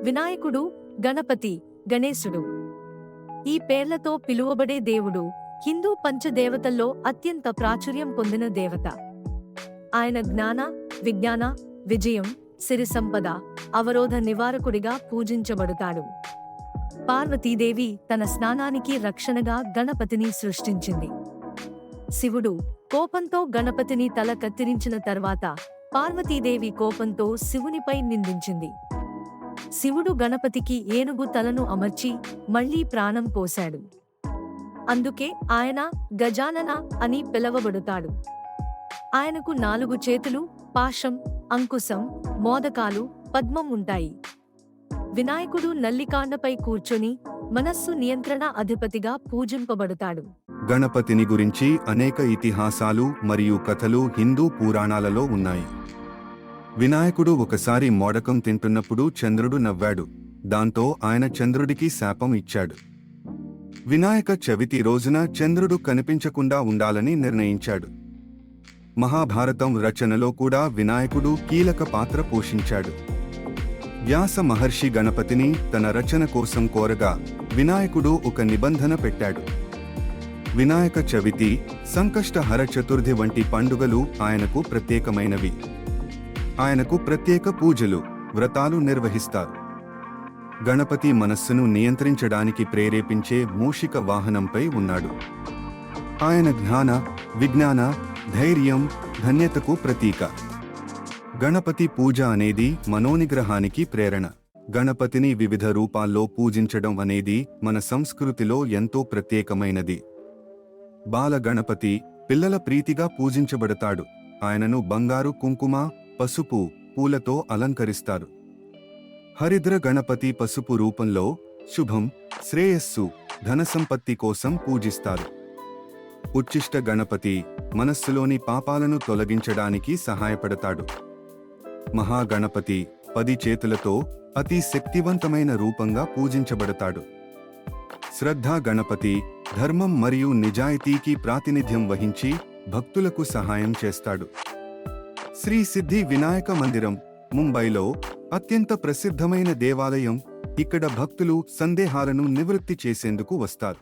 వినాయకుడు, గణపతి, గణేశుడు ఈ పేర్లతో పిలువబడే దేవుడు హిందూ పంచదేవతల్లో అత్యంత ప్రాచుర్యం పొందిన దేవత. ఆయన జ్ఞాన, విజ్ఞాన, విజయం, సిరి సంపద, అవరోధ నివారకుడిగా పూజించబడతాడు. పార్వతీదేవి తన స్నానానికి రక్షణగా గణపతిని సృష్టించింది. శివుడు కోపంతో గణపతిని తల కత్తిరించిన తర్వాత పార్వతీదేవి కోపంతో శివునిపై నిందించింది. శివుడు గణపతికి ఏనుగు తలను అమర్చి మళ్లీ ప్రాణం పోశాడు. అందుకే ఆయన గజానన అని పిలవబడుతాడు. ఆయనకు 4 చేతులు, పాశం, అంకుశం, మోదకాలు, పద్మం ఉంటాయి. వినాయకుడు నల్లికాండపై కూర్చొని మనస్సు నియంత్రణ అధిపతిగా పూజింపబడతాడు. గణపతిని గురించి అనేక ఇతిహాసాలు మరియు కథలు హిందూ పురాణాలలో ఉన్నాయి. వినాయకుడు ఒకసారి మోడకం తింటున్నప్పుడు చంద్రుడు నవ్వాడు. దాంతో ఆయన చంద్రుడికి శాపం ఇచ్చాడు. వినాయక చవితి రోజున చంద్రుడు కనిపించకుండా ఉండాలని నిర్ణయించాడు. మహాభారతం రచనలో కూడా వినాయకుడు కీలక పాత్ర పోషించాడు. వ్యాస మహర్షి గణపతిని తన రచన కోసం కోరగా వినాయకుడు ఒక నిబంధన పెట్టాడు. వినాయక చవితి, సంకష్టహర చతుర్థి వంటి పండుగలు ఆయనకు ప్రత్యేకమైనవి. ఆయనకు ప్రత్యేక పూజలు, వ్రతాలు నిర్వహిస్తారు. గణపతి మనస్సును నియంత్రించడానికి ప్రేరేపించే మూషిక వాహనంపై ఉన్నాడు. ఆయన జ్ఞాన, విజ్ఞాన, ధైర్యం, ధన్యతకు ప్రతీక. గణపతి పూజ అనేది మనోనిగ్రహానికి ప్రేరణ. గణపతిని వివిధ రూపాల్లో పూజించడం అనేది మన సంస్కృతిలో ఎంతో ప్రత్యేకమైనది. బాల గణపతి పిల్లల ప్రీతిగా పూజించబడతాడు. ఆయనను బంగారు, కుంకుమ, పసుపు, పూలతో అలంకరిస్తారు. హరిద్ర గణపతి పసుపు రూపంలో శుభం, శ్రేయస్సు, ధనసంపత్తి కోసం పూజిస్తారు. ఉచ్చిష్ట గణపతి మనస్సులోని పాపాలను తొలగించడానికి సహాయపడతాడు. మహాగణపతి 10 చేతులతో అతి శక్తివంతమైన రూపంగా పూజించబడతాడు. శ్రద్ధా గణపతి ధర్మం మరియు నిజాయితీకి ప్రాతినిధ్యం వహించి భక్తులకు సహాయం చేస్తాడు. శ్రీ సిద్ధి వినాయక మందిరం ముంబైలో అత్యంత ప్రసిద్ధమైన దేవాలయం. ఇక్కడ భక్తులు సందేహాలను నివృత్తి చేసేందుకు వస్తారు.